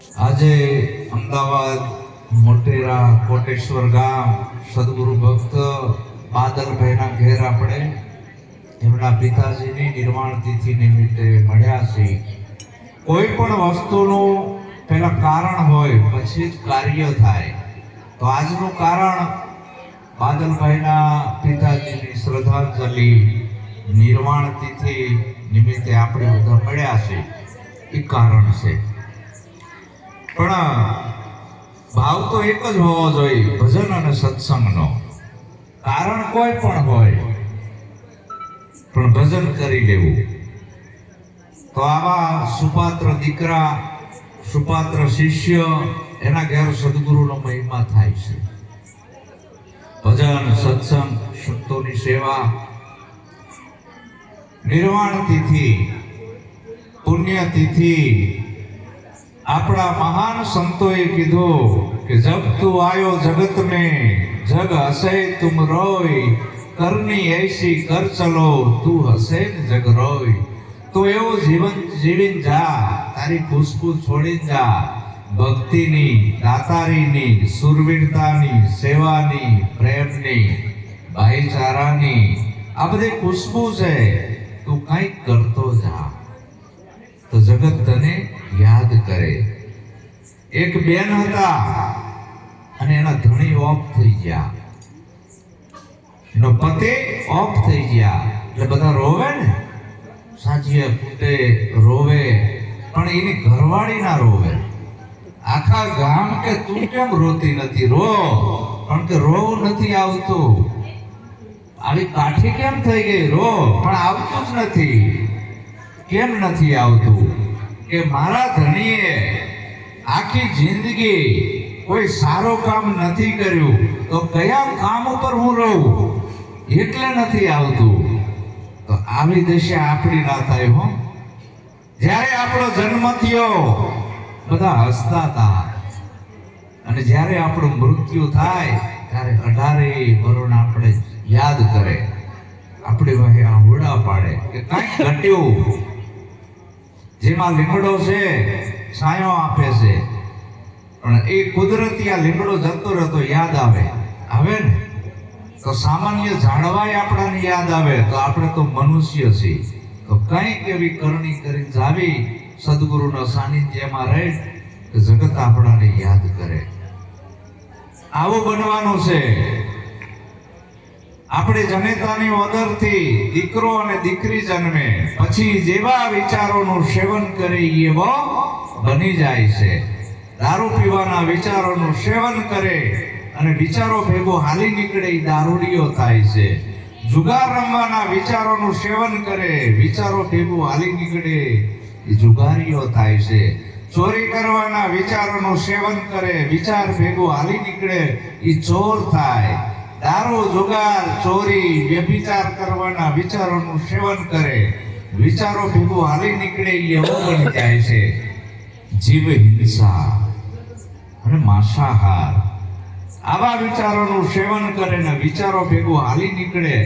આજે અમદાવાદ મોટેરા કોટેશ્વર ગામ સદગુરુ ભક્ત બાદલભાઈના ઘેર આપણે એમના પિતાજીની નિર્વાણ તિથિ નિમિત્તે મળ્યા છીએ. કોઈ પણ વસ્તુનું પહેલા કારણ હોય પછી જ કાર્ય થાય. તો આજનું કારણ બાદલભાઈના પિતાજીની શ્રદ્ધાંજલિ નિર્વાણ તિથિ નિમિત્તે આપણે બધા મળ્યા છે એ કારણ છે. પણ ભાવ તો એક જ હોવો જોઈએ, ભજન અને સત્સંગનો. કારણ કોઈ પણ હોય પણ ભજન કરી લેવું. તો આવા સુપાત્ર દીકરા, સુપાત્ર શિષ્ય, એના ઘેર સદગુરુનો મહિમા થાય છે. ભજન, સત્સંગ, સંતોની સેવા. નિર્વાણ તિથિ, પુણ્ય તિથિ. આપણા મહાન સંતોએ કીધું કે જબ તું આયો જગત में जग हसे तुम रोय करनी ऐसी कर चलो તું હસે ને જગ રોય. તો એવું જીવન જીવીને જા, તારી ખુશ્બુ છોડીને જા. ભક્તિની, દાતારીની, સુરવીરતાની, સેવાની, પ્રેમની, ભાઈચારાની આ બધી ખુશ્બુ છે. તું કંઈક કરતો જા તો જગત તને યાદ કરે. એક બેન હતા અને એના ધણી ઓફ થઈ ગયા, એનો પતિ ઓફ થઈ ગયા એટલે બધા રોવે ને, સાજીએ કૂટે, રોવે. પણ એની ઘરવાળી ના રોવે. આખા ગામ કે તું કેમ રોતી નથી? રો. પણ કે રોવું નથી આવતું. આવી કાઠી કેમ થઈ ગઈ? રો. પણ આવતું જ નથી. કેમ નથી આવતું? કે મારા ધણીએ આખી જિંદગી કોઈ સારું કામ નથી કર્યું, તો કયા કામ ઉપર હું રહું? એટલે નથી આવતું. તો આવી દશા આપણી ના થાય હો. જ્યારે આપણો જન્મ થયો બધા હસતા હતા, અને જ્યારે આપણું મૃત્યુ થાય ત્યારે 18 વરુણ આપણે યાદ કરે, આપણે વાહે આંગળા પાડે કે કાંઈક ઘટ્યું. જેમાં લીમડો છે છાંયો આપે છે, પણ એ કુદરતી આ લીમડો જતો રહેતો યાદ આવે ને. તો સામાન્ય ઝાડવાય આપણાને યાદ આવે. તો આપણે તો મનુષ્ય છીએ, તો કંઈક એવી કરણી કરી જાવી સદગુરુના સાનિધ્યમાં રહે કે જગત આપણાને યાદ કરે. આવું બનવાનું છે. આપણે જનેતાની ઓદરથી દીકરો અને દીકરી જન્મે પછી જેવા વિચારોનું સેવન કરે એવો બની જાય છે. દારૂ પીવાના વિચારોનું સેવન કરે અને વિચારો ભેગો હાલી નીકળે એ દારૂડિયો થાય છે. જુગાર રમવાના વિચારોનું સેવન કરે, વિચારો ભેગો હાલી નીકળે એ જુગારીઓ થાય છે. ચોરી કરવાના વિચારોનું સેવન કરે, વિચાર ભેગો હાલી નીકળે એ ચોર થાય. દારૂ, જુગાર, ચોરી, વ્યભિચાર કરવાના વિચારોનું સેવન કરે, વિચારો ભેગો હાલી નીકળે એવો બની જાય છે. જીવ હિંસા અને માંસાહાર આવા વિચારોનું સેવન કરે ને વિચારો ભેગો હાલી નીકળે,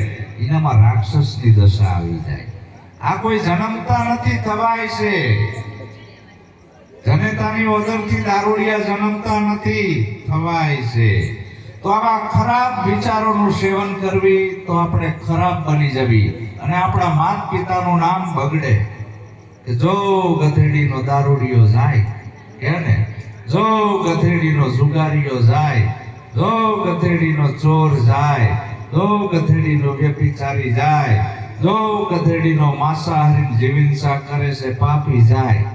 એનામાં રાક્ષસની દશા આવી જાય. આ કોઈ જન્મતા નથી, થવાય છે. જનેતાની ઓદરથી દારૂડિયા જન્મતા નથી, થવાય છે. તો આવા ખરાબ વિચારોનું સેવન કરવી તો આપણે ખરાબ બની જવી અને આપણા માત પિતાનું નામ બગડે. કે જો ગધેડીનો દારૂડિયો જાય, કે ને જો ગધેડીનો જુગારીયો જાય, જો ગધેડીનો ચોર જાય, જો ગધેડીનો વ્યભિચારી જાય, જો ગધેડીનો માંસાહારી જીવ હિંસા કરે છે પાપી જાય.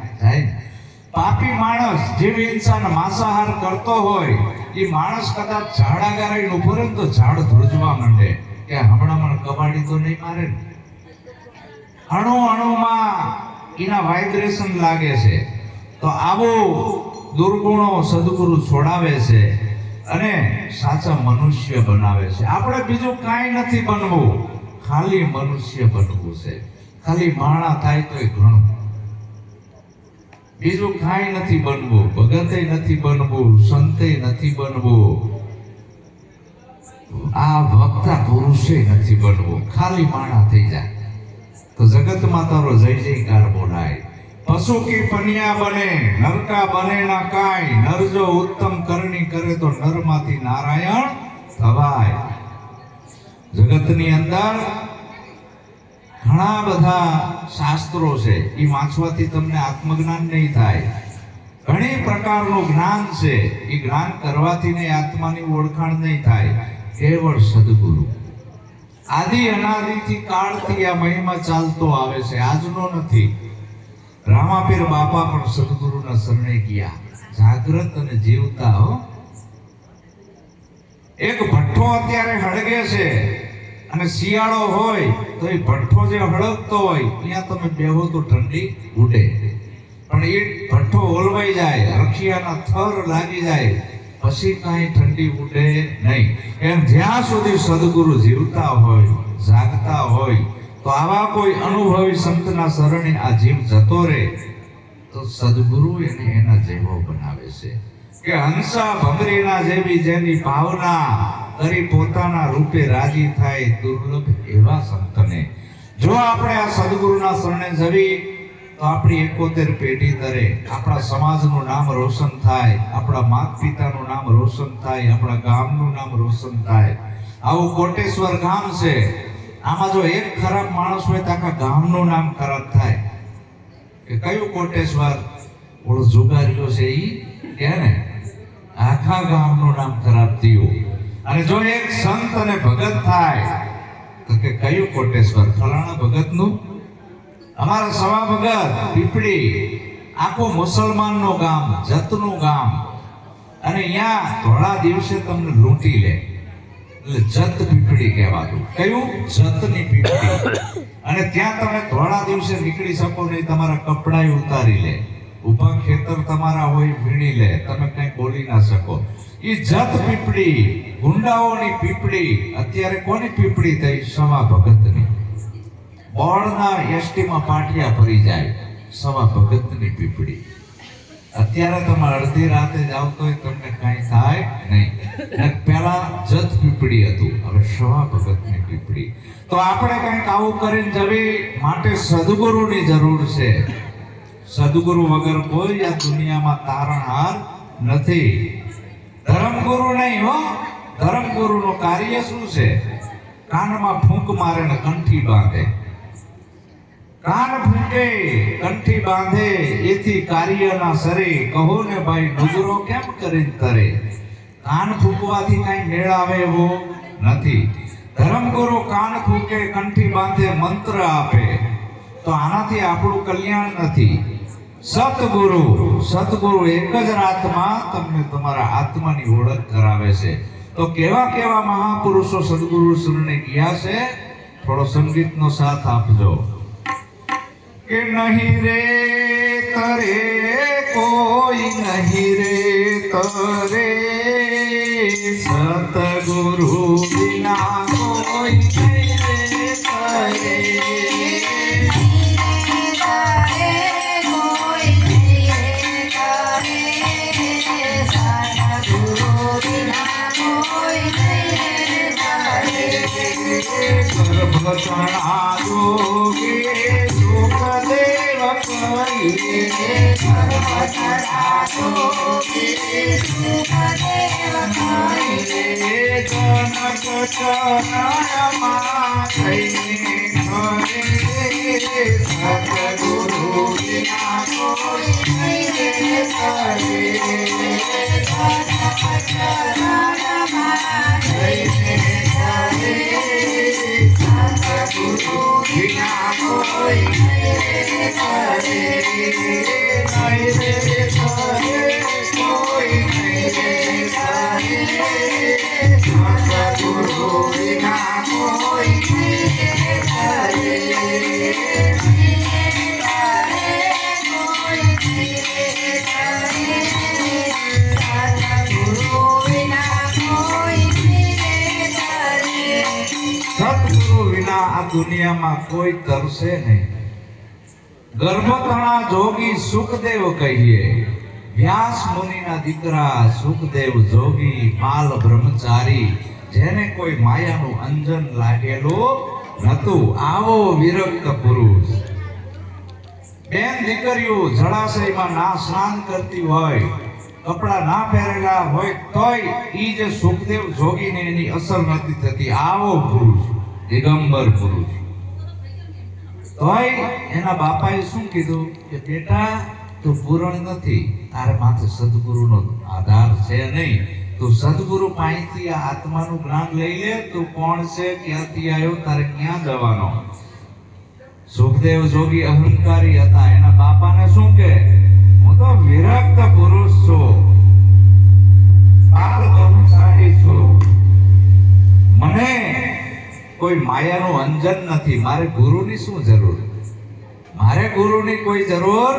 પાપી માણસ જીવ હિંસા ને માંસાહાર કરતો હોય એ માણસ કદાચ ઝાડાગારાઈ ઉભો રહે તો ઝાડ ધ્રુજવા માંડે કે હમણાં મને કબાડી તો નહીં મારે ને. અણુ અણુમાં એના વાઇબ્રેશન લાગે છે. તો આવો દુર્ગુણો સદગુરુ છોડાવે છે અને સાચા મનુષ્ય બનાવે છે. આપણે બીજું કાંઈ નથી બનવું, ખાલી મનુષ્ય બનવું છે. ખાલી માણા થાય તોય ઘણું. બીજું કાંઈ નથી બનવું. ભગતે નથી બનવું, સંતે નથી બનવું, આ વક્તા પુરુષે નથી બનવું. ખાલી માણા થઈ જાય તો જગતમાં તારો જય જયકાર બોલાય. पशु की पनिया बने नर का बने ना काय नर जो उत्तम करनी करे तो नर माथी नारायण थवाय। जगतनी अंदर घणा बधा शास्त्रों छे ई वांचवाथी तमने आत्मज्ञान नहीं थाय। घणी प्रकारનું જ્ઞાન છે એ જ્ઞાન કરવાથી ને આત્માની ઓળખાણ નહીં થાય। કેવળ સદગુરુ આદિ અનાદિથી કાળથી આ મહિમા ચાલતો આવે છે, આજનો નથી। રામાપીર બાપા પણ સદગુરુના શરણે ગયા, જાગ્રત અને જીવતા હો। એક ભઠ્ઠો અત્યારે હળગે છે અને શિયાળો હોય તો એ ભઠ્ઠો જે હળગતો હોય ત્યાં તમે બેહો તો ઠંડી ઉડે, પણ એ ભઠ્ઠો ઓલવાઈ જાય, રખિયાના થર લાગી જાય પછી કાંઈ ઠંડી ઉડે નહીં। એમ જ્યાં સુધી સદગુરુ જીવતા હોય, જાગતા હોય તો આવા કોઈ અનુભવી સંતના શરણે આ જીવ જતો રહે તો સદગુરુ એને એના જેવો બનાવે છે કે હંસા ભમરીના જેવી જેની ભાવના કરી પોતાના રૂપે રાજી થાય દુર્લભ એવા સંતને જો આપણે આ સદગુરુના શરણે જવી તો આપણી 71 પેઢી તરે આપણા સમાજનું નામ રોશન થાય, આપણા માતા પિતાનું નામ રોશન થાય, આપણા ગામનું નામ રોશન થાય। આવું કોટેશ્વર ગામ છે, આમાં જો એક ખરાબ માણસ હોય તો આખા ગામનું નામ ખરાબ થાય। કે કયું કોટેશ્વર ઓળો જુગારીઓ છે ઈ કે ને આખા ગામનું નામ ખરાબ થયું। અને જો એક સંત અને ભગત થાય તો કે કયું કોટેશ્વર ફલાણા ભગતનું। અમારા સવા ભગત પીપળી આખું મુસલમાનનું ગામ, જતનું ગામ, અને અહીંયા ધોળા દિવસે તમને લૂંટી લે એટલે જત પીપળી કહેવાતું। કયું? જતની પીપળી। અને ત્યાં તમે ધોળા દિવસે નીકળી શકો નહીં, તમારા કપડાય ઉતારી લે, ઊભા ખેતર તમારા હોય વીણી લે, તમે કંઈ બોલી ના શકો। એ જત પીપળી, ગુંડાઓની પીપળી અત્યારે કોની પીપળી થઈ? સવા ભગતની। બોર્ડના એસટીમાં પાટિયા ભરી જાય, સવા ભગતની પીપળી। અત્યારે તમે અડધી રાતે જાવ તો તમને કાંઈ થાય નહીં, પહેલા જત પીપળી હતું, હવે સવા ભગતની પીપળી। તો આપણે કંઈક આવું કરીને જવી માટે સદગુરુની જરૂર છે। સદગુરુ વગર કોઈ આ દુનિયામાં તારણહાર નથી। ધર્મગુરુ નહીં હો, ધર્મગુરુનું કાર્ય શું છે? કાનમાં ફૂંક મારે ને કંઠી બાંધે, કાન ફૂંકે કંઠી બાંધે એથી કાર્યના સરે, કહો ને ભાઈ નજરો કેમ કરીને તરે। કાન ફૂંકવાથી કઈ મેળ આવે એવો નથી। ધર્મગુરુ કાન ફૂંકે કંઠી બાંધે મંત્ર આપે તો આનાથી આપણું કલ્યાણ નથી। સતગુરુ એક જ રાતમાં તમને તમારા આત્માની ઓળખ કરાવે છે। તો કેવા કેવા મહાપુરુષો સદગુરુ શરણે ગયા છે, થોડો સંગીતનો સાથ આપજો। કે નહીં રે તરે કોઈ નહીં રે તરે, સતગુરુ વિના કોઈ નહીં રે તરે। ગર્ભચણા જોગે સુખદેવ કહીએ, ગર્ભચણા જોગે સુખદેવ કહીએ, જનક ચરણમાં થઈને ઘરે, સતગુરુ વિના કોઈ નહીં રે તરે। જનક ચરણમાં થઈને ઘરે, સતગુરુ વિના કોઈ નહીં રે તરે। નહીં રે તરે કોઈ નહીં રે તરે, સતગુરુ વિના કોઈ નહીં રે તરે। સતગુરુ વિના આ દુનિયામાં કોઈ તરસે નહીં। ગર્ભતણા જોગી સુખદેવ કહીએ, વ્યાસ મુનિના દીકરા સુખદેવ જોગી, બાલ બ્રહ્મચારી, જેને કોઈ માયાનું અંજન લાગેલું નતું, આવો વિરક્ત પુરુષ। બેન દીકરીઓ જળાશયમાં ના સ્નાન કરતી હોય, કપડા ના પહેરેલા હોય, તોય ઈ જે સુખદેવ જોગીને એની અસર નથી થતી. આવો પુરુષ, દિગંબર પુરુષ. તોય એના બાપાએ શું કીધું કે બેટા તું પૂરણ નથી, તારે માથે સદગુરુનો આધાર છે નહીં. તું સદગુરુ પાસેથી આ આત્માનું જ્ઞાન લઈ લે. તું કોણ છે, ક્યાંથી આવ્યો, તારે ક્યાં જવાનો. સુખદેવ જોગી અહંકારી હતા. એના બાપાને શું કે હું તો વિરક્ત પુરુષ છું, પારબ્રહ્મચારી છું, મને કોઈ માયાનું અંજન નથી, મારે ગુરુની શું જરૂર, મારે ગુરુની કોઈ જરૂર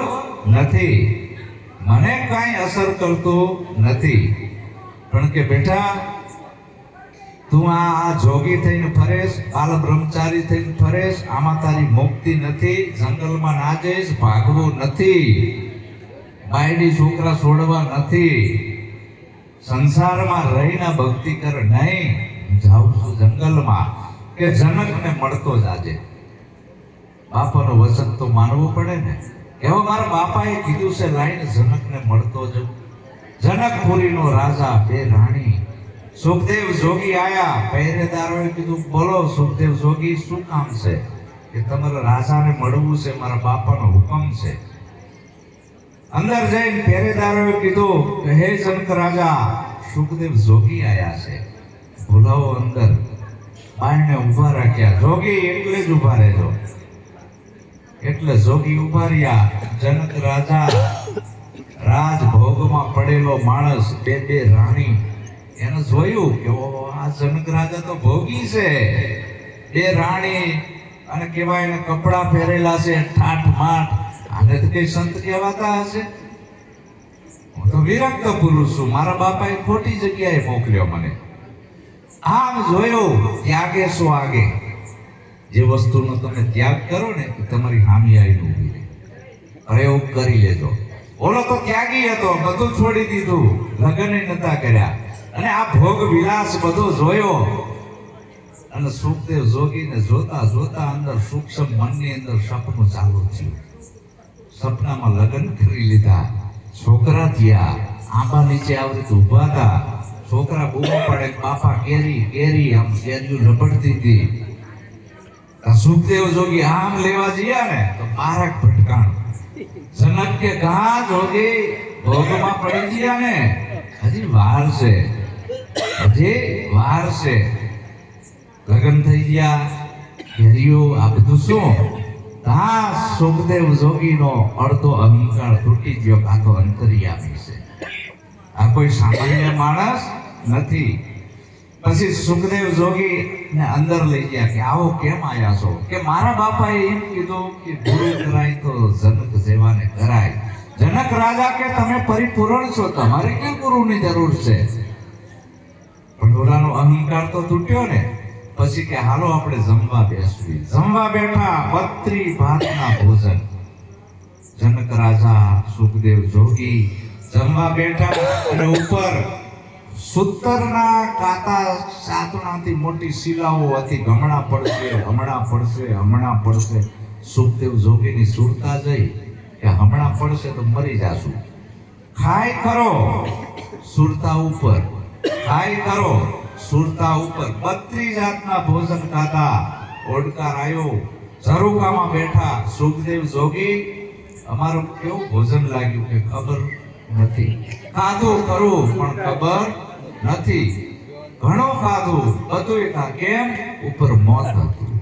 નથી, મને કાંઈ અસર કરતું નથી. પણ કે બેટા તું આ જોગી થઈને ફરેશ, બાલ બ્રહ્મચારી થઈને ફરેશ, આમાં તારી મુક્તિ નથી. જંગલમાં ના જઈશ, ભાગવું નથી, બાયડી છોકરા છોડવા નથી, સંસારમાં રહીને ભક્તિ કર નહીં. જાઉં છું જંગલમાં કે જનકને મળતો જ આજે. બાપાનું વચન તો માનવું પડે ને. એવો મારા બાપાએ કીધું છે, લાઈને જનકને મળતો જ. જનકપુરીનો રાજા, બે રાણી. સુખદેવ જોગી આયા. પહેરેદારોએ કીધું બોલો સુખદેવ જોગી શું કામ છે? કે તમારા રાજાને મળવું છે, મારા બાપાનો હુકમ છે. અંદર જઈને પહેરેદારોએ કીધું કે હે જનક રાજા, સુખદેવ જોગી આયા છે, બોલાવો અંદર. બાયણે ઊભા રાખ્યા. જોગી એટલે જ ઊભા રહેજો. એટલે જોગી ઊભા રહ્યા. જનક રાજા રાજભોગમાં પડેલો માણસ, બે રાણી, એને જોયું કે આ જનક રાજા તો ભોગી છે. બે રાણી અને કેવા એને કપડા પહેરેલા છે, ઠાઠ માઠ. આને તો કઈ સંત કહેવાતા હશે? હું તો વિરક્ત પુરુષ છું, મારા બાપાએ ખોટી જગ્યાએ મોકલ્યો મને. આમ જોયું, ત્યાગે શું આગે. જે વસ્તુનો તમે ત્યાગ કરો ને એ તમારી હામી આવીને ઊભી રહે. પ્રયોગ કરી લેજો. ઓલો તો ત્યાગી હતો, બધું છોડી દીધું, લગ્ન નતા કર્યા, અને આ ભોગ વિલાસ બધો જોયો. અને સુખદેવ જોગીને જોતા જોતા અંદર સૂક્ષ્મ મનની અંદર સપનું ચાલુ થયું. સપનામાં લગ્ન કરી લીધા, છોકરા થયા, આંબા નીચે આવી રીતે ઊભા હતા. છોકરા બૂમો પડે, બાપા કેરી કેરી, આમ કેરીઓ લપડતી હતી. સુખદેવ જોગી આમ લેવા ગયા ને તો બારક ભટકાણ. જનક કે કહા જોગી ભોગમાં પડી ગયા ને, હજી વાર છે, હજી વાર છે. લગ્ન થઈ ગયા, કેરીઓ, આ બધું શું? હા, સુખદેવ જોગીનો અડધો અહંકાર તૂટી ગયો. આ તો અંતર્યામી છે, આ કોઈ સામાન્ય માણસ નથી. પછી સુખદેવ જોગી ને અંદર લઈ ગયા કે આવો કેમ આયા છો? કે મારા બાપાએ એમ કીધું કે ગુરુ કરાય તો જનક જેવાને કરાય. જનક રાજા કે તમે પરિપૂર્ણ છો, તમારે કેમ ગુરુની જરૂર છે? પણ ઓલાનો અહંકાર તો તૂટ્યો ને. પછી કે હાલો આપણે જમવા બેસવી. જમવા બેઠા, 32 ભાતના ભોજન. જનક રાજા, સુખદેવ જોગી જમવા બેઠા અને ઉપર સૂતરના કાંટા સાતણાથી મોટી શિલાઓ હતી. હમણાં પડશે, હમણાં પડશે, હમણાં પડશે. સુખદેવ જોગીની સુરતા જઈ કે હમણાં પડશે તો મરી જાશું. ખાય કરો સુરતા ઉપર, ખાય કરો સુરતા ઉપર. 32 જાતના ભોજન ખાધા. ઓડકાર આવ્યો, ઝરૂકામાં બેઠા. સુખદેવ જોગી અમારું કેવું ભોજન લાગ્યું કે ખબર નથી. ખાધું ખરું પણ ખબર નથી. ઘણું ખાધું, બધું કેમ? ઉપર મોત હતું,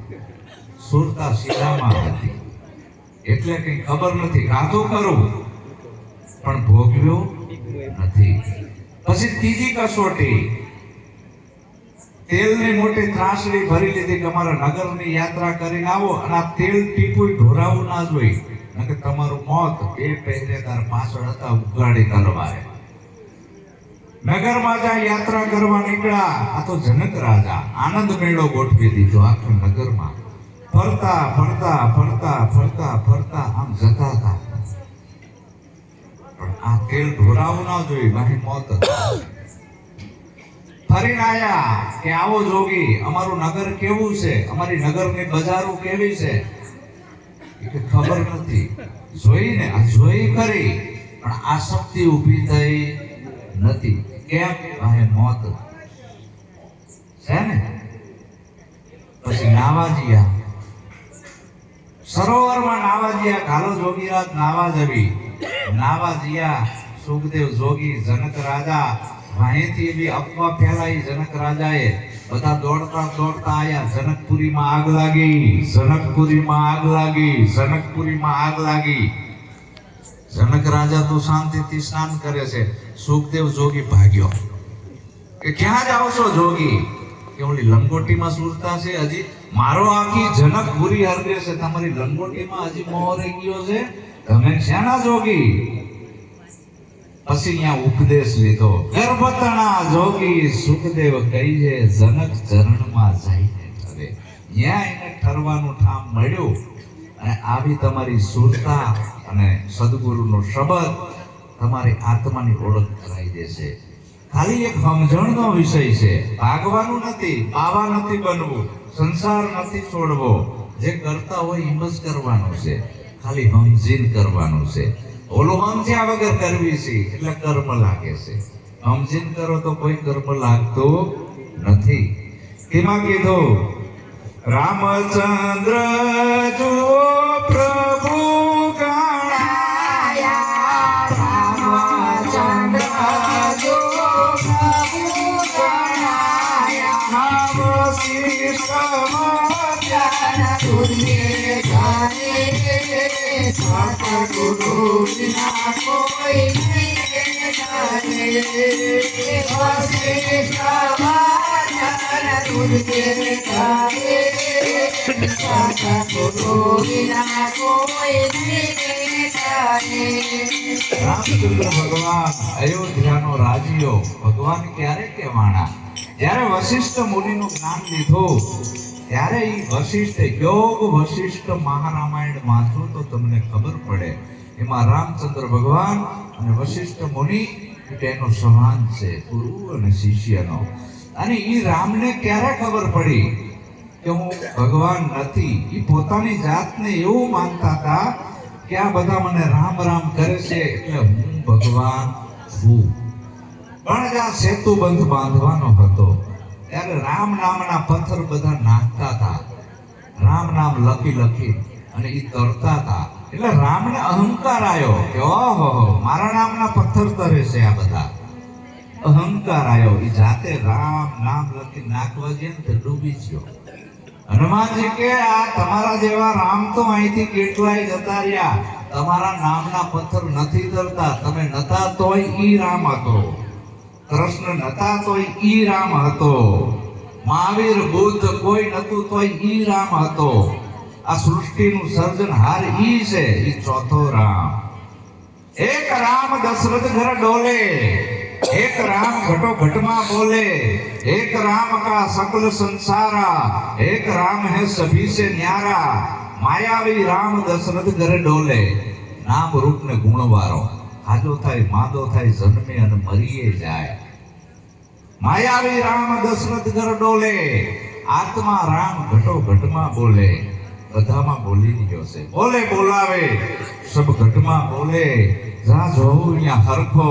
સુરતા શિલામાં હતી, એટલે કઈ ખબર નથી. ખાધું ખરું પણ ભોગવ્યું નથી. પછી ત્રીજી કસોટી, તેલની મોટી ત્રાસડી ભરી લીધી કે અમારા નગરની યાત્રા કરીને આવો અને આ તેલ ટીપું ઢોરાવું ના જોઈ, નકર તમારું મોત. બે પહેરેદાર પાછળ હતા ઉગાડી તલવારે. નગરમાં જ્યાં યાત્રા કરવા નીકળ્યા. આ તો જનક રાજા આનંદ મેળો ગોઠવી દીધો આખા નગરમાં. ફરતા ફરતા ફરતા ફરતા ફરતા આમ જતા હતા. પણ આ તેલ ઢોરાવું ના જોઈ, મારી મોત હતી. ફરીને આયા કે આવો જોગી, અમારું નગર કેવું છે, અમારી નગરની બજારો કેવી છે? કે ખબર નથી. જોઈને જોઈ કરી પણ આસક્તિ ઊભી થઈ નથી. કેમ? આ મોત છે ને. પછી નાવા જીયા, સરોવરમાં નાવા જીયા. કાલો જોગીરાજ નાવા જવી. નાવા જીયા સુખદેવ જોગી, જનક રાજા. વાંહેથી બી અફવા ફેલાઈ જનક રાજાએ. બધા દોડતા દોડતા આયા. જનકપુરીમાં આગ લાગી, જનકપુરીમાં આગ લાગી, જનકપુરીમાં આગ લાગી. જનક રાજા તો શાંતિથી સ્નાન કરે છે. સુખદેવ જોગી ભાગ્યો કે ક્યાં જાઓ છો જોગી? કે ઓલી લંગોટીમાં સુરતા છે. હજી મારો આખી જનકપુરી હરગે છે, તમારી લંગોટીમાં હજી મોહ રહી ગયો છે. તમે શાના જોગી? પછી અહીંયા ઉપદેશ લીધો. ગર્ભતણા જોગી સુખદેવ કહી છે, જનક ચરણમાં જઈને ઠરે. ત્યાં એને ઠરવાનું ઠામ મળ્યું અને આવી તમારી સુરતા અને સદગુરુનો શબ્દ તમારી આત્માની ઓળખ કરાવી દેશે. ખાલી એક સમજણનો વિષય છે. ભાગવાનું નથી, પાવા નથી બનવું, સંસાર નથી છોડવો. જે કરતા હોય એમ જ કરવાનું છે. ખાલી સમજીને કરવાનું છે. ઓલું સમજ્યા વગર કરવી છે એટલે કર્મ લાગે છે. સમજીને કરો તો કોઈ કર્મ લાગતું નથી. તેમાં કીધું રામચંદ્ર જો પ્રભુ ગણાયા, રામચંદ્ર જો પ્રભુ ગણાયા. વશિષ્ઠ સતગુરુ વિના કોઈ રામચંદ્ર ભગવાન અયોધ્યાનો રાજીયો ભગવાન ક્યારે કહેવાના? જ્યારે વશિષ્ઠ મુનિનું જ્ઞાન લીધું ત્યારે એ વશિષ્ઠ યોગ વશિષ્ઠ મહારામાયણ વાંચો તો તમને ખબર પડે. એમાં રામચંદ્ર ભગવાન અને વશિષ્ઠ મુનિ એનો સંવાદ છે, ગુરુ અને શિષ્યનો. અને એ રામને ક્યારે ખબર પડી કે હું ભગવાન નથી? એ પોતાની જાતને એવું માનતા હતા કે આ બધા મને રામ રામ કરે છે એટલે હું ભગવાન છું. પણ જ્યાં સેતુબંધ બાંધવાનો હતો ત્યારે રામ નામના પથ્થર બધા નાખતા હતા. રામ નામ લખી લખી અને એ તરતા હતા. એટલે રામને અહંકાર આવ્યો કે ઓહો મારા નામના પથ્થર તરે છે આ બધા. અહંકાર આવ્યો. એ જાતે રામ નામ લખી નાખવા ગયા ને ડૂબી ગયો. હનુમાનજી કે આ તમારા જેવા રામ તો અહીંથી કેટલાય જતા રહ્યા. તમારા નામના પથ્થર નથી તરતા. તમે નતા તોય ઈ રામ હતો. કૃષ્ણ નતા તોય ઈ રામ હતો. મહાવીર બુદ્ધ કોઈ નતું તોય ઈ રામ હતો. આ સૃષ્ટિનું સર્જનહાર ઈ છે. ઈ ચોથો રામ. એક રામ દશરથ ઘર ડોલે, एक राम घटो घट में बोले, एक राम का सकल संसारा, एक राम है सभी से न्यारा. मायावी राम दशरथ घरे डोले. नाम रूप ने गुण वारो, हाजो थाय मादो थाय जन्मे अने मरीए जाए. मायावी राम दशरथ घर डोले. आत्मा राम घटो घट में बोले. બધા માં બોલી રહ્યો છે. બોલે બોલાવે સબ ઘટમાં બોલે. જ્યાં જોવું ત્યાં હરખો.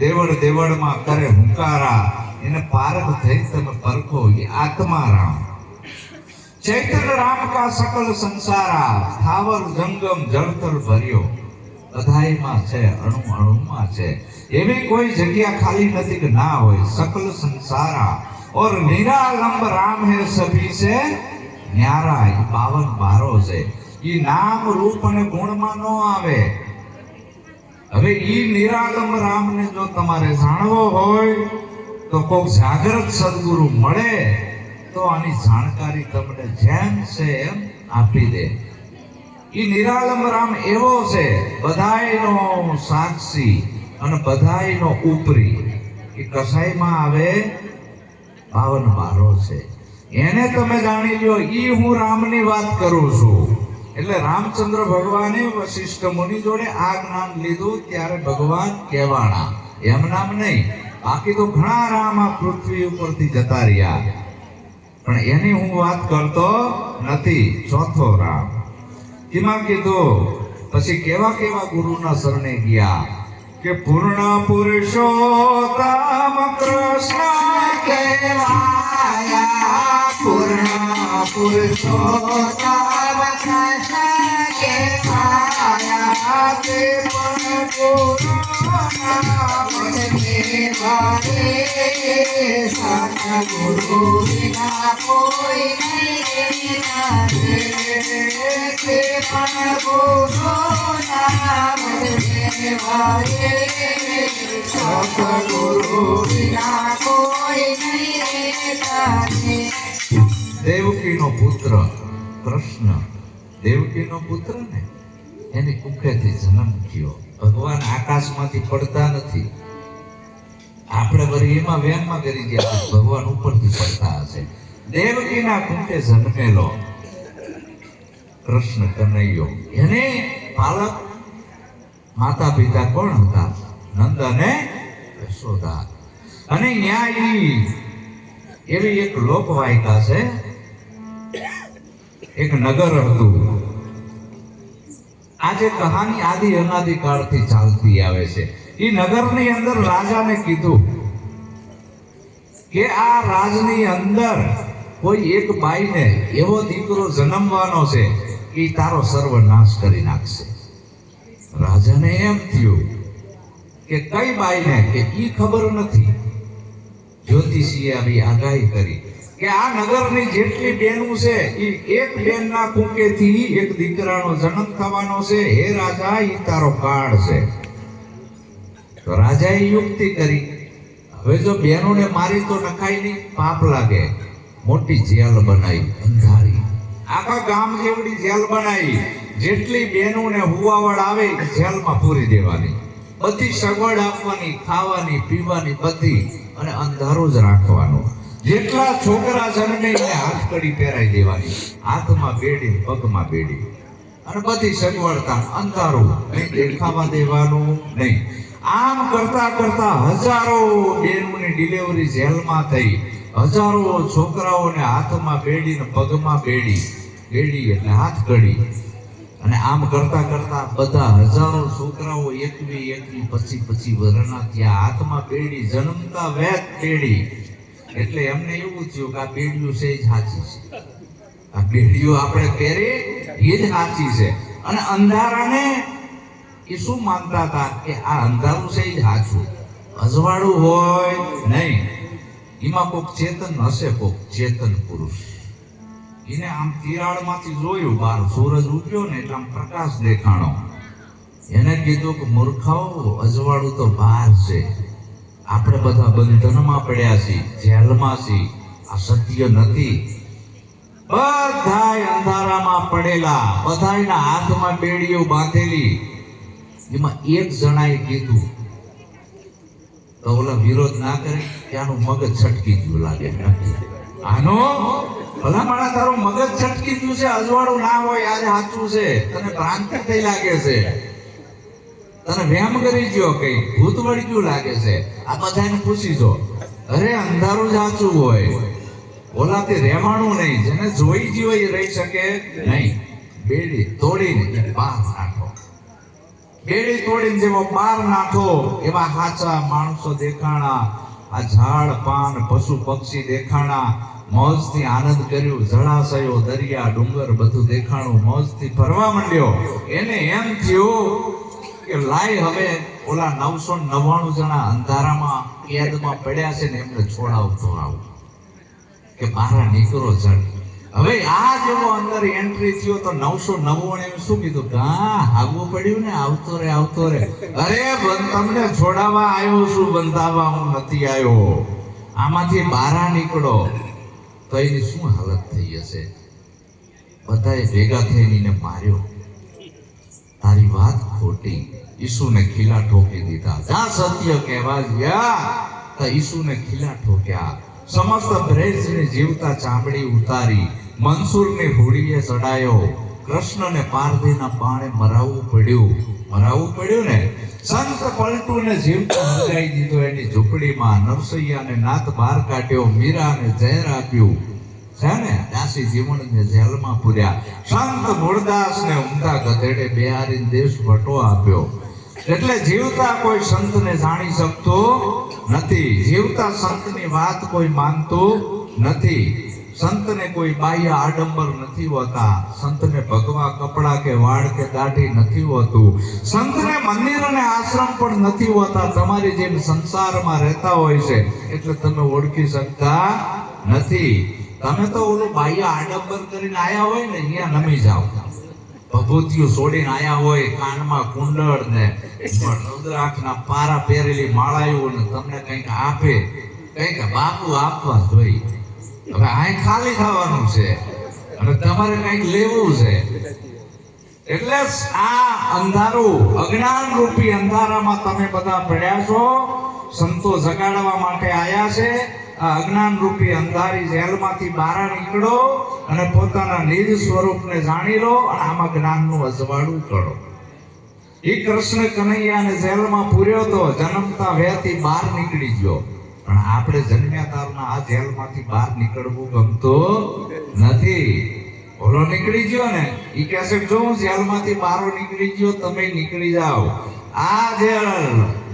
દેવળ દેવળમાં કરે હુંકારા. એને પારખ થઈ તમે પરખો. એ આત્મા રામ. ચૈતન્ય રામ કા સકલ સંસારા. સ્થાવર જંગમ જળતર ભર્યો. બધાયમાં છે, અણુ અણુમાં છે. એવી કોઈ જગ્યા ખાલી નથી કે ના હોય. સકલ સંસારા और निरालंब राम है सभी से न्यारा. એ 52 છે. એ નામ રૂપ અને ગુણમાં ન આવે. હવે ઈ નિરાલંબ રામને જો તમારે જાણવો હોય તો કોઈ જાગૃત સદગુરુ મળે તો આની જાણકારી તમને જેમ છે એમ આપી દે. ઈ નિરાલંબ રામ એવો છે, બધાયનો સાક્ષી અને બધાયનો ઉપરી. એ કસાઈમાં આવે 52 છે. એને તમે જાણી લ્યો. ઈ હું રામની વાત કરું છું. એટલે રામચંદ્ર ભગવાને વશિષ્ઠ મુનિ જોડે આ જ્ઞાન લીધું ત્યારે ભગવાન કહેવાના. એમ નામ નહીં. બાકી તો ઘણા રામ આ પૃથ્વી ઉપરથી જતા રહ્યા, પણ એની હું વાત કરતો નથી. ચોથો રામ. એમાં કીધું પછી કેવા કેવા ગુરુના શરણે ગયા કે પૂર્ણ પુરુષોત્તમ કૃષ્ણ કહેવાયા, પૂર્ણ પુરુષોત્તમ કૃષ્ણ કહેવાયા, તે પણ ગુરુના મને કહેવાય, સતગુરુ વિના કોઈ નહીં લાગે, તે પણ ગુરુના મને કહેવાય, સતગુરુ વિના કોઈ નહીં લાગે. દેવકીનો પુત્ર કૃષ્ણ, દેવકીનો પુત્ર ને એની કુખેથી જન્મ થયો. ભગવાન આકાશમાંથી પડતા નથી. આપણે વળી એમાં વેનમાં કરી ગયા, ભગવાન ઉપરથી પડતા હશે. દેવકીના કુખે જન્મેલો કૃષ્ણ કનૈયો, એને પાલક માતા પિતા કોણ હતા? નંદ અને યશોદા. અને ન્યાય એવી એક લોકવાયકા છે. એક નગર હતું. આજે કહાની આદિ અનાદિ કાળથી ચાલતી આવે છે. એ નગરની અંદર રાજાને કીધું કે આ રાજની અંદર કોઈ એક બાઈને એવો દીકરો જન્મવાનો છે કે તારો સર્વનાશ કરી નાખશે. રાજાને એમ થયું કે કઈ બાઈને, કે ઈ ખબર નથી. જ્યોતિષીએ આવી આગાહી કરી કે આ નગરની જેટલી બહેનો છે એ એક બેનના કુકેથી એક દીકરાનો જન્મ થવાનો છે. હે રાજા, ઈ તારો કાળ છે. તો રાજાએ યુક્તિ કરી, હવે જો બહેનોને મારી તો નખાય નહીં, પાપ લાગે. મોટી જેલ બનાવી, અંધારી, આખા ગામ જેવડી જેલ બનાવી. જેટલી બહેનોને હુવાવડ આવે જેલમાં પૂરી દેવાની, બધી સગવડ આપવાની, ખાવાની પીવાની બધી, અને અંધારું જ રાખવાનું. જેટલા છોકરા જન્મે એને હાથકડી પહેરાઈ દેવાની, હાથમાં બેડી, પગમાં બેડી, અને બધી સગવડતા, અંધારું, કંઈ દેખાવા દેવાનું નહીં. આમ કરતા કરતા હજારો બહેનોની ડિલિવરી જેલમાં થઈ. હજારો છોકરાઓને હાથમાં બેડી ને પગમાં બેડી, બેડી એટલે હાથકડી. અને આમ કરતા કરતા બધા હજારો છોકરાઓ 21, 25 વર્ષના ત્યાં, હાથમાં બેડી, જન્મતા વેત બેડી. એટલે એમને એવું થયું કે આ બેડીઓ છે જ સાચી છે, આ બેડીઓ આપણે પહેરે એ જ સાચી છે. અને અંધારાને એ શું માનતા હતા કે આ અંધારું છે એ જ સાચું, અજવાળું હોય નહીં, એમાં કોઈક ચેતન હશે, કોઈક ચેતન પુરુષ. એને આમ તિરાડમાંથી જોયું, બહાર સૂરજ ઉગ્યો ને એટલે આમ પ્રકાશ દેખાણો. એને કીધું કે મૂર્ખાઓ, અજવાળું તો બહાર છે, આપણે બધા બંધનમાં પડ્યા છીએ, જેલમાં છીએ, આ સત્ય નથી. બધાય અંધારામાં પડેલા, બધાયના હાથમાં બેડીઓ બાંધેલી. એમાં એક જણાએ કીધું, તો ઓલા વિરોધ ના કરે, ત્યાંનું મગજ છટકી ગયું લાગે. આનો ભલામણા તારું મગજ છટકી ગયું છે, અજવાળું ના હોય, આજે સાચું છે, તને ભ્રાંતિ થઈ લાગે છે, તને વેમ કરી ગયો, કઈ ભૂત વળી ગયું લાગે છે. આ બધાને પૂછી જો, અરે અંધારું જ સાચું હોય, ઓલાથી રહેવાનું નહીં. જેને જોઈ ગયો એ રહી શકે નહીં. બેડી તોડીને બહાર નાખો, બેડી તોડીને જેવો બહાર નાખો એવા સાચા માણસો દેખાણા. આ ઝાડ પાન પશુ પક્ષી દેખાણા. મોજથી આનંદ કર્યું, જળાશયો, દરિયા, ડુંગર બધું દેખાણું. મોજથી ફરવા માંડ્યો. એને એમ થયું કે લાય હવે ઓલા 999 જણા અંધારામાં કેદમાં પડ્યા છે ને એમને છોડાવતો આવું, કે બહાર નીકળો જણ. હવે આ જેવો અંદર એન્ટ્રી થયો તો 999 શું કીધું, હા આગવું પડ્યું ને, આવતો રે આવતો રે. અરે તમને છોડાવવા આવ્યો છું, બંધાવા હું નથી આવ્યો. આમાંથી બહાર નીકળો. તો એની શું હાલત થઈ હશે? બધાએ ભેગા થઈને એને માર્યો. તારી વાત ખોટી. ઈસુને ખીલા ઠોકી દીધા. જ્યાં સત્ય કહેવા ગયા તો ઈસુને ખીલા ઠોક્યા. સમસ્ત બ્રેજને જીવતા ચામડી ઉતારી, મંસૂરની હોડીએ ચડાયો. કૃષ્ણને પારધીના પાણે મરાવવું પડ્યું ને. સંત પલટુને જીવતો હજાઈ દીધો એની ઝૂંપડીમાં. નરસૈયાને નાત બહાર કાઢ્યો, મીરાને ઝેર આપ્યું. છે ને દાસી જીવણને જેલમાં પૂર્યા, સંત મૂળદાસને ઉમદા ગધેડે બેહારીને દેશ વટો આપ્યો. એટલે જીવતા કોઈ સંતને જાણી શકતો નથી, જીવતા સંતની વાત કોઈ માનતું નથી. સંતને કોઈ બાહ્ય આડંબર નથી હોતા, સંતને ભગવા કપડા કે વાળ કે દાઢી નથી હોતું, સંતને મંદિર અને આશ્રમ પણ નથી હોતા. તમારી જેમ સંસારમાં રહેતા હોય છે એટલે તમે ઓળખી શકતા નથી. તમે તો ઓલું બાહ્ય આડંબર કરીને આયા હોય ને અહીંયા નમી જાઓ, ભભૂતિયું છોડીને આયા હોય, કાનમાં કુંડળ ને રુદ્રાક્ષના પારા પહેરેલી માળાયું ને તમને કંઈક આપે, કંઈક બાપુ આપવા જોઈએ. હવે આ ખાલી થવાનું છે અને તમારે કંઈક લેવું છે. એટલે આ અંધારું, અજ્ઞાન રૂપી અંધારામાં તમે બધા પડ્યા છો. સંતો જગાડવા માટે આયા છે. આ અજ્ઞાન રૂપી અંધારી જેલમાંથી બહાર નીકળો અને પોતાના નિજ સ્વરૂપને જાણી લો અને આમાં જ્ઞાનનું અજવાળું કરો. એ કૃષ્ણ કનૈયાને જેલમાં પૂર્યો તો જન્મતા વેથી બહાર નીકળી ગયો, પણ આપણે જન્મ્યા તારના આ જેલમાંથી બહાર નીકળવું ગમતું નથી. ઓલો નીકળી ગયો ને, એ કહેશે જો હું જેલમાંથી બહાર નીકળી ગયો, તમે નીકળી જાઓ. આ જેલ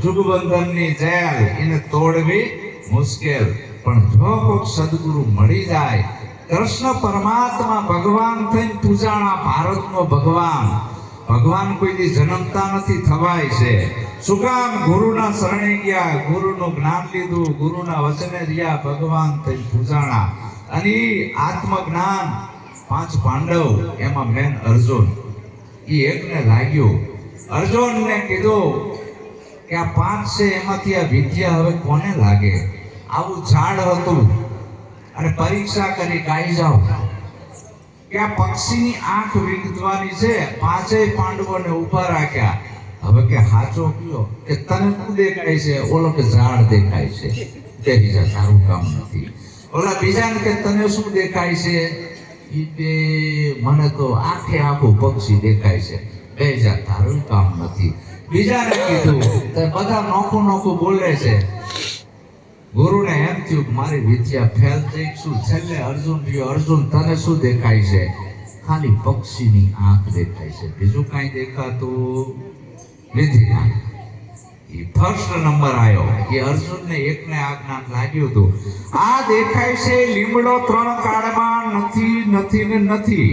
જુગબંધનની જેલ એને તોડવી મુશ્કેલ, પણ જો કોઈ સદગુરુ મળી જાય, કૃષ્ણ પરમાત્મા ભગવાન થઈને પૂજાણા, ભારતનો ભગવાન. ભગવાન કોઈ દી જન્મતા નથી, થવાય છે. શું કામ? ગુરુના શરણે ગયા, ગુરુનું જ્ઞાન લીધું, ગુરુના વચને રહ્યા, ભગવાન થઈ પૂજાણા. અને આત્મજ્ઞાન 5 પાંડવ, એમાં મેન અર્જુન, એ એકને લાગ્યું. અર્જુનને કીધું કે આ 5 છે એમાંથી આ વિદ્યા હવે કોને લાગે? આવું ઝાડ હતું અને પરીક્ષા કરી ગાઈ જાઓ કે આ પક્ષીની આંખ વીંધવાની છે. 5 પાંડવોને ઊભા રાખ્યા. હવે કે હાચો કયો કે તને શું દેખાય છે? ઓલો કે ઝાડ દેખાય છે. દેખી જા, તારું કામ નથી. ઓલા બીજાને કે તને શું દેખાય છે? મને તો આંખે આખું પક્ષી દેખાય છે. બે જા, તારું કામ નથી. બીજાને કીધું તો બધા નોખું નોખું બોલે છે. ગુરુને એમ થયું મારી વિદ્યા ફેલ થઈ શું? છેલ્લે અર્જુન રહ્યો. અર્જુન તને શું દેખાય છે? ખાલી પક્ષીની આંખ દેખાય છે, બીજું કાંઈ દેખાતું નથી. એ ફર્સ્ટ નંબર આવ્યો. એ અર્જુનને એકને આ જ્ઞાન લાગ્યું હતું. આ દેખાય છે લીમડો 3 કાળમાં નથી, નથી ને નથી.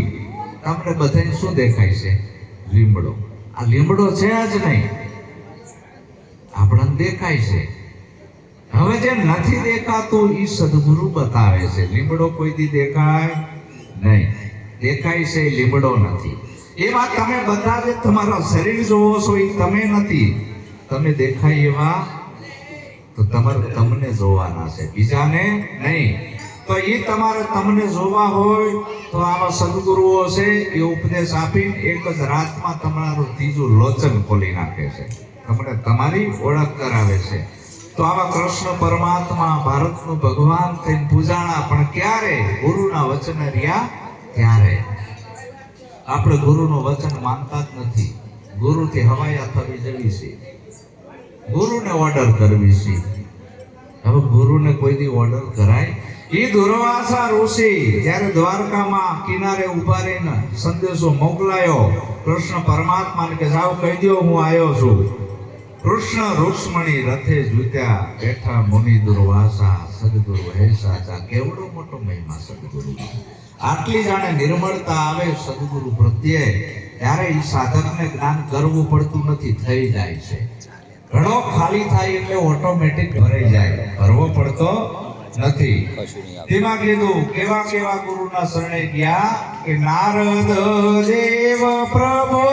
તમને બધાને શું દેખાય છે? લીમડો. આ લીમડો છે જ નહીં, આપણને દેખાય છે. હવે જે નથી દેખાતું એ સદગુરુ બતાવે છે. લીમડો કોઈ દી દેખાય નહીં, દેખાય છે લીમડો નથી. એવા તમે બધા જે તમારા શરીર જોવો છો એ તમે નથી. તમે દેખાય એવા તો તમારે તમને જોવાના છે, બીજાને નહીં. તો એ તમારે તમને જોવા હોય તો આવા સદગુરુઓ છે, એ ઉપદેશ આપીને એક જ રાતમાં તમારું ત્રીજું લોચન ખોલી નાખે છે, તમને તમારી ઓળખ કરાવે છે. તો આવા કૃષ્ણ પરમાત્મા ભારતનું ભગવાન થઈને પૂજાણા, પણ ક્યારે? ગુરુના વચન રહ્યા ત્યારે. આપણે ગુરુનું વચન માનતા જ નથી. ગુરુથી હવાયા થવી જવી છે, ગુરુને ઓર્ડર કરવી છે. હવે ગુરુને કોઈ દી ઓર્ડર કરાય? એ દુર્વાસા ઋષિ જ્યારે દ્વારકામાં કિનારે ઉભા રહીને સંદેશો મોકલાયો કૃષ્ણ પરમાત્માને કે જાઓ કહી દો હું આવ્યો છું. કૃષ્ણ રૂક્ષ્મણી રથે જૂત્યા, બેઠા મુનિ દુર્વાસા, સદગુરુ હે સાચા. કેવડો મોટો મહિમા સદગુરુ. આટલી જાણે નિર્મળતા આવે સદગુરુ પ્રત્યે, ત્યારે એ સાધકને જ્ઞાન કરવું પડતું નથી, થઈ જાય છે. ઘડો ખાલી થાય એટલે ઓટોમેટિક ભરાઈ જાય, ભરવો પડતો નથી. તેમાં કીધું કેવા કેવા ગુરુના શરણે ગયા કે નારદ દેવ પ્રભુ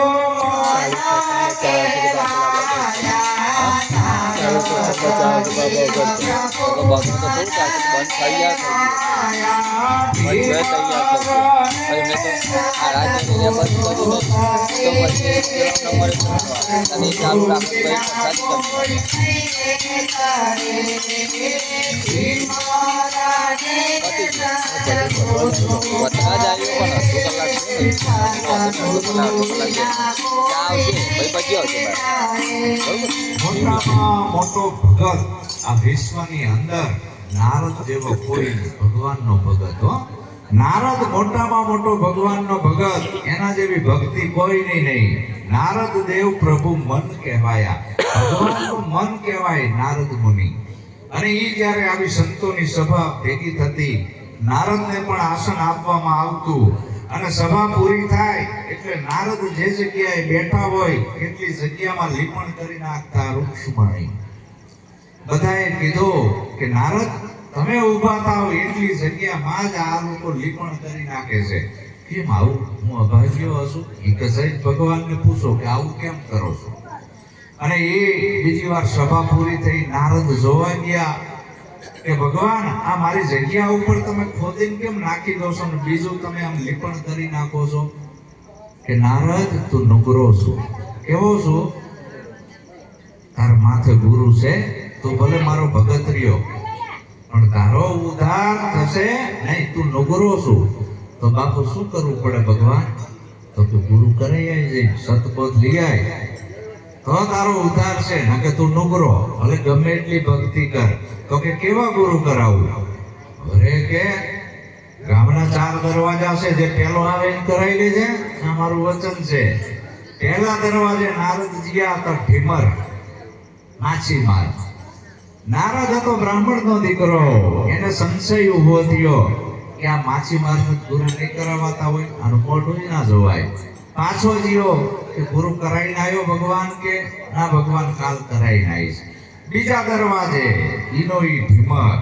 મોટો ભગત આ વિશ્વની અંદર નારદ જેવો કોઈ ભગવાનનો ભગત હો. નારદ મોટામાં મોટો ભગવાનનો ભગત, એના જેવી ભક્તિ કોઈની નહીં. નારદ દેવ પ્રભુ મન કહેવાયા, ભગવાનનું મન કહેવાય નારદ મુનિ. અને એ જ્યારે આવી સંતોની સભા ભેગી થતી, નારદને પણ આસન આપવામાં આવતું, અને સભા પૂરી થાય એટલે નારદ જે જગ્યાએ બેઠા હોય એટલી જગ્યામાં લીપણ કરી નાખતા રૂક્ષ્મણી. બધાએ કીધું કે નારદ તમે ઊભા થાવ એટલી જગ્યામાં જ આ લોકો લીપણ કરી નાખે છે. કેમ આવું? હું અભાગ્યો હશું? એ કસાઈ ભગવાનને પૂછો કે આવું કેમ કરો છો? અને એ બીજી વાર સભા પૂરી થઈ, નારદ જોવા ગયા કે ભગવાન આ મારી જગ્યા ઉપર તમે ખોદીને કેમ નાખી દો છો ને બીજું તમે આમ લીપણ કરી નાખો છો? કે નારદ તું નુગરો છું. કેવો છું? તાર માથે ગુરુ છે, તું ભલે મારો ભગત રહ્યો પણ તારો ઉદ્ધાર થશે નહીં, તું નુગરો છું. તો બાપુ શું કરવું પડે ભગવાન? તો તું ગુરુ કરાઈ આવી, સતપોત લઈ આય તો તારો ઉદ્ધાર છે. ના કે તું નુગરો, ભલે ગમે એટલી ભક્તિ કર. તો કે કેવા ગુરુ કરાવું? અરે કે ગામના 4 દરવાજા છે, જે પહેલો આવે એને કરાવી લેજે, આ મારું વચન છે. પહેલા દરવાજે નારદ ગયા તો ઢીમર માછીમાર. નારદ હતો બ્રાહ્મણનો દીકરો, એને સંશય ઉભો થયો કે આ માછીમારને ગુરુ નહીં કરાવતા હોય, આનું મોઢું ના જોવાય. પાછો જીઓ કે ગુરુ કરાવીને આવ્યો ભગવાન? કે ના ભગવાન કાલ કરાવીને આવીશ. બીજા દરવાજે ઈનો ઈ ઢીમર.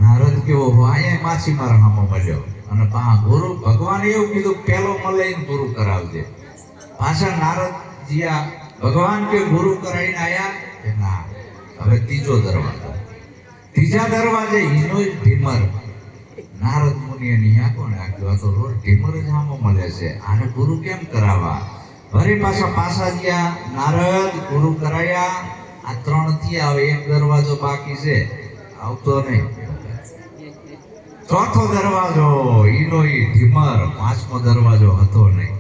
નારદ કેવો અહીંયા માછીમાર હામો મળ્યો અને ગુરુ ભગવાને એવું કીધું પેલો મળીને ગુરુ કરાવજે. પાછા નારદ જીયા, ભગવાન કે ગુરુ કરાવીને આયા? કે ના. હવે ત્રીજો દરવાજો, ત્રીજા દરવાજે ઈનો ઈ ઢીમર. નારદ મુનિએ નિહાકો નાખ્યો, તો રોજ ઢીમર જ હામો મળે છે, આને ગુરુ કેમ કરાવવા? વળી પાછા ગયા નારદ, ગુરુ કરાયા. આ 3 થી આવે, એક દરવાજો બાકી છે, આવતો નહીં. ચોથો દરવાજો ઈનો ઈ ઢીમર, 5મો દરવાજો હતો નહીં.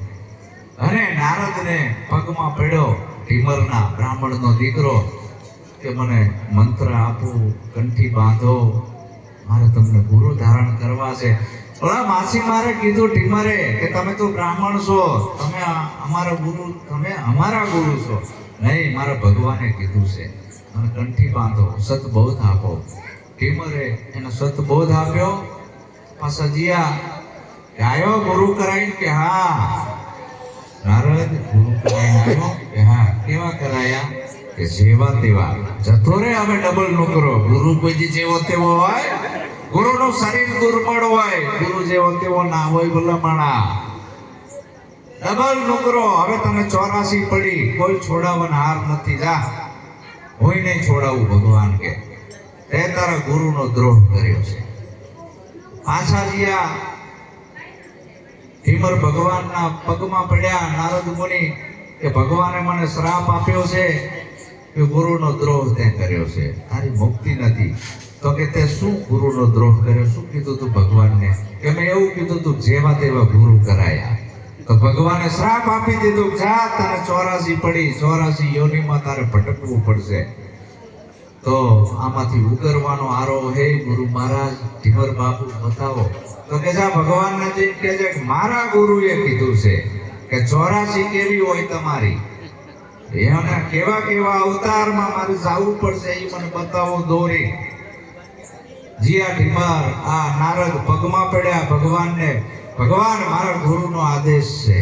અને નારદને પગમાં પડ્યો ઢીમરના, બ્રાહ્મણનો દીકરો, કે મને મંત્ર આપો, કંઠી બાંધો, મારે તમને ગુરુ ધારણ કરવા છે. ઓલા માછીમારે કીધું ઢીમરે કે તમે તો બ્રાહ્મણ છો, તમે અમારા ગુરુ, તમે અમારા ગુરુ છો. નહીં, મારા ભગવાને કીધું છે મને કંઠી બાંધો, સતબોધ આપો. ઢીમરે એને સતબોધ આપ્યો. પાછા જીયા કે આવ્યો ગુરુ કરાઈને? કે હા. નારદ ગુરુ કરાઈને આવ્યો? કે હા. કેવા કરાયા? કે જેવા તેવા. જતો રે હવે ડબલ નોકરો. ગુરુ કોઈ જેવો તેવો હોય? ગુરુનું શરીર દુર્બળ હોય, ગુરુ જેવો તેવો ના હોય ભલામણા. ડબલ નોકરો. હવે તને 84 પડી, કોઈ છોડાવવાનો હાર નથી. જા, કોઈ નહીં છોડાવું. ભગવાન કે તે તારા ગુરુનો દ્રોહ કર્યો છે. પાછા ગયા ઢીમર ભગવાનના પગમાં પડ્યા. નારદ મુનિ કે ભગવાને મને શ્રાપ આપ્યો છે કે ગુરુનો દ્રોહ તે કર્યો છે, તારી મુક્તિ નથી. તો કે તે શું ગુરુનો દ્રોહ કર્યો? શું કીધું તું ભગવાનને? કે મેં એવું કીધું તું જેવા તેવા ગુરુ કરાયા. તો ભગવાને શ્રાપ આપી દીધું, જા તને 84 પડી, 84 યોનિમાં તારે ભટકવું પડશે. તો આમાંથી ઉગરવાનો આરો, હે ગુરુ મહારાજ, ઢીમર બાપુ બતાવો. તો કે જા ભગવાનને જઈને કહેજે કે મારા ગુરુએ કીધું છે કે 84 કેવી હોય તમારી, એના કેવા કેવા અવતારમાં મારે જવું પડશે, એ મને બતાવો દોરી. જીયા ઢીમર, આ નારદ પગમાં પડ્યા ભગવાનને. ભગવાન, મારા ગુરુનો આદેશ છે,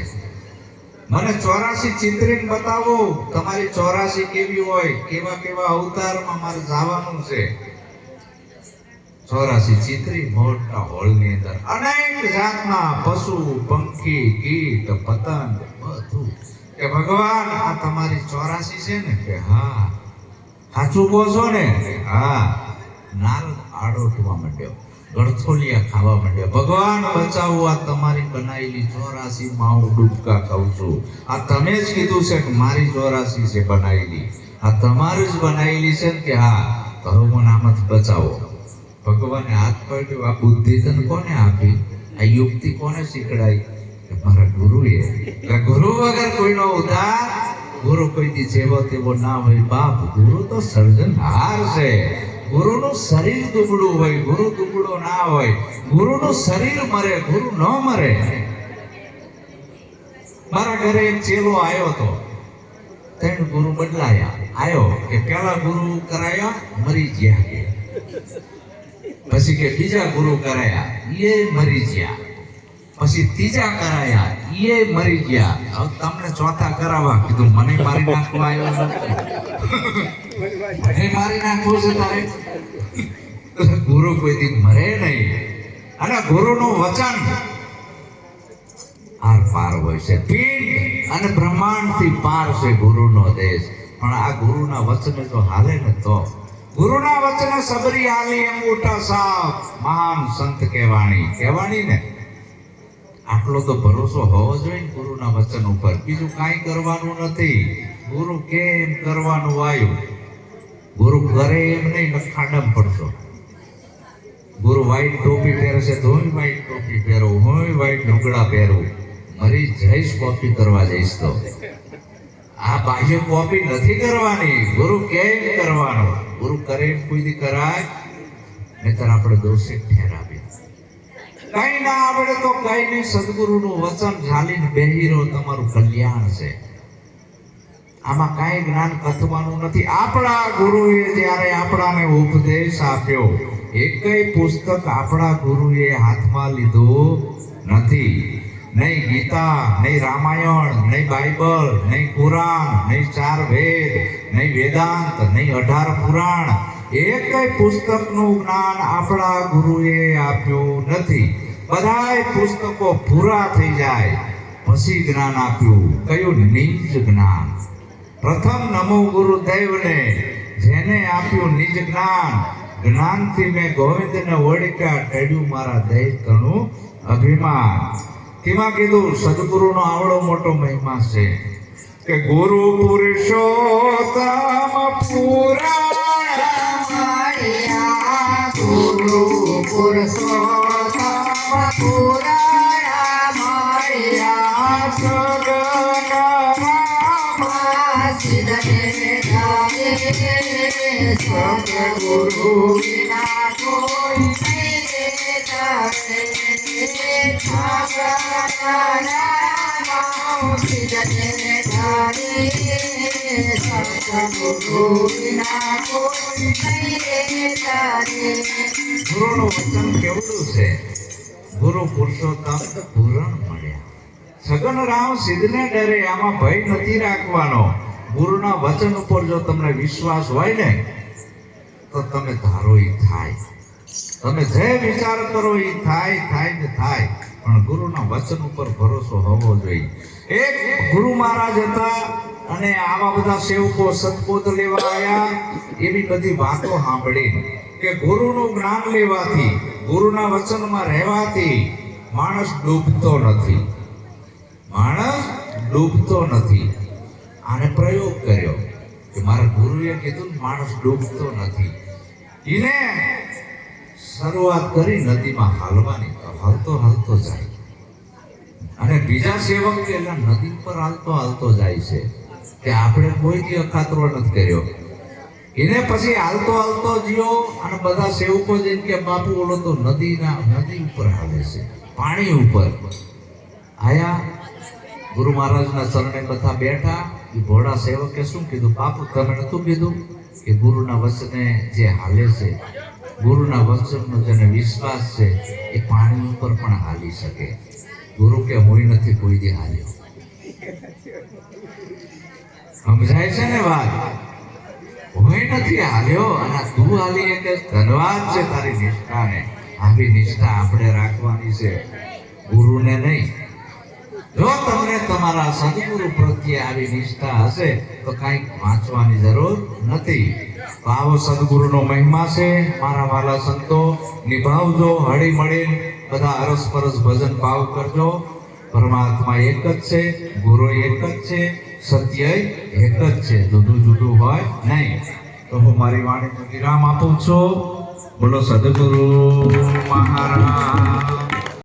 મને 84 ચિત્રીને બતાવો, તમારી 84 કેવી હોય, કેવા કેવા અવતારમાં મારે જવાનું છે. 84 ચિત્રી મોટા હોળની અંદર અનેક જાતના પશુ, પંખી, કીટ, પતંગ બધું. કે ભગવાન આ તમારી 84 છે ને? કે હા. સાચું કહો છો ને? હા. નારદ આડોટવા માંડ્યો, ગળથોલિયા ખાવા માંડ્યો. ભગવાન બચાવો, આ તમારી બનાવેલી 84 માં હું ડૂબકા ખાઉં છું. આ તમે જ કીધું છે કે મારી 84 છે બનાવેલી, આ તમારી જ બનાવેલી છે ને? કે હા. તો હવે મને આમાંથી બચાવો. ભગવાને હાથ પડ્યો. આ બુદ્ધિ તને કોને આપી? આ યુક્તિ કોને શીખડાઈ? મારા ગુરુએ. એટલે ગુરુ વગર કોઈનો ઉદ્ધાર. ગુરુ કોઈથી જેવો તેવો ના હોય બાપ. ગુરુ તો સર્જનહાર છે. ગુરુનું શરીર દુબળું હોય, ગુરુ દુબળો ના હોય. ગુરુનું શરીર મરે, ગુરુ ન મરે. મારા ઘરે એક ચેલો આવ્યો હતો, 3 ગુરુ બદલાયા. આવ્યો કે પેલા ગુરુ કરાયા, મરી ગયા કે. પછી કે બીજા ગુરુ કરાયા, એ મરી ગયા. પછી ત્રીજા કરાયા, એ મરી ગયા. હવે તમને ચોથા કરાવવા કીધું. મને મારી નાખવા આવ્યો છે, મને મારી નાખવું છે તારે. ગુરુ કોઈ દી મરે નહીં. અને ગુરુનું વચન આર પાર હોય છે. પીઠ અને બ્રહ્માંડથી પાર છે ગુરુનો દેશ. પણ આ ગુરુના વચને જો હાલે ને તો ગુરુના વચને સબરી હાલી એમ ઉઠા સાપ મહાન સંત કહેવાણી ને. આટલો તો ભરોસો હોવો જોઈએ ને ગુરુના વચન ઉપર. બીજું કાંઈ કરવાનું નથી. ગુરુ કેમ કરવાનું આવ્યું. ગુરુ કરે એમ નહીં, ખાડમ પડશો. ગુરુ વ્હાઈટ ટોપી પહેરશે તો હું વ્હાઈટ ટોપી પહેરું, હું વ્હાઈટ લુગડા પહેરું. મરી જઈશ કોપી કરવા જઈશ તો. આ બાહ્ય કોપી નથી કરવાની. ગુરુ કેમ કરવાનો. ગુરુ કરે કોઈ દી કરાય, નહીતર આપણે દોષિત ઠેરાવીએ. કઈ ના આવડે તો કઈ નહીં. સદગુરુનું વચન ઝાલીને બેહી રહો, તમારું કલ્યાણ છે. આમાં કાંઈ જ્ઞાન કથવાનું નથી. આપણા ગુરુએ જ્યારે આપણાને ઉપદેશ આપ્યો, એકેય પુસ્તક આપણા ગુરુએ હાથમાં લીધું નથી. નહીં ગીતા, નહીં રામાયણ, નહીં બાઇબલ, નહીં કુરાન, નહીં 4 વેદ, નહીં વેદાંત, નહીં 18 પુરાણ. એકેય પુસ્તકનું જ્ઞાન આપણા ગુરુએ આપ્યું નથી. બધાય પુસ્તકો પૂરા થઈ જાય પછી જ્ઞાન આપ્યું. કયું? નિજ જ્ઞાન. પ્રથમ નમો ગુરુદેવને, જેને આપ્યું નિજ જ્ઞાન. જ્ઞાનથી મેં ગોવિંદને ઓળખ્યા, ટળ્યું મારા દેહ તણું અભિમાન. તેમાં કીધું સદગુરુનો આવડો મોટો મહિમા છે કે ગુરુ પુરુષોત્તમ પુરાણ મળ્યા. ગુરુ પુરુષોત્તમ પુરાણ મળ્યા. સગનમાં સિદ્ધને ધારે, સદગુરુ વિના કોઈ નહીં ધારે. ગુરુનું વચન કેવડું છે. ગુરુ પુરુષોત્તમ પૂરણ મળ્યા. સગન રામ સિદ્ધને ડરે. આમાં ભય નથી રાખવાનો. ગુરુના વચન ઉપર જો તમને વિશ્વાસ હોય ને તો તમે ધારો ઈ થાય. તમે જે વિચાર કરો એ થાય ને થાય. પણ ગુરુના વચન ઉપર ભરોસો હોવો જોઈએ. એક ગુરુ મહારાજ હતા અને આવા બધા સેવકો સદબોધ લેવા આવ્યા. એવી બધી વાતો સાંભળી કે ગુરુનું જ્ઞાન લેવાથી, ગુરુના વચનમાં રહેવાથી માણસ ડૂબતો નથી. માણસ ડૂબતો નથી. આને પ્રયોગ કર્યો કે મારા ગુરુએ કીધું માણસ ડૂબતો નથી. એને શરૂઆત કરી નદીમાં હાલવાની. હાલતો જાય. અને બીજા સેવક એલા નદી પર હાલતો જાય છે કે આપણે કોઈ દી અખાતરો નથી કર્યો. એને પછી હાલતો જીઓ. અને બધા સેવકો જઈને કે બાપુ ઓલો તો નદી ઉપર હાલે છે, પાણી ઉપર. આયા ગુરુ મહારાજના ચરણે બધા બેઠા. એ ભોળા સેવકે શું કીધું? બાપુ તમે નતું કીધું કે ગુરુના વચને જે હાલે છે, ગુરુના વચનનો જેને વિશ્વાસ છે એ પાણી ઉપર પણ હાલી શકે. ગુરુ કે હું નથી કોઈ દી હાલ્યો. સમજાય છે ને વાત? હું નથી હાલ્યો અને તું હાલી એટલે ધન્યવાદ છે તારી નિષ્ઠાને. આવી નિષ્ઠા આપણે રાખવાની છે, ગુરુને નહીં. જો તમને તમારા સદગુરુ પ્રત્યે આવી નિષ્ઠા હશે તો કાંઈક વાંચવાની જરૂર નથી. તો આવો સદગુરુનો મહિમા છે. મારા વાલા સંતો, નિભાવજો. હળી મળીને બધા અરસપરસ ભજન ભાવ કરજો. પરમાત્મા એક જ છે, ગુરુ એક જ છે, સત્ય એક જ છે, જુદું હોય નહીં. તો હું મારી વાણીનો વિરામ આપું છું. બોલો સદગુરુ મહારાજ.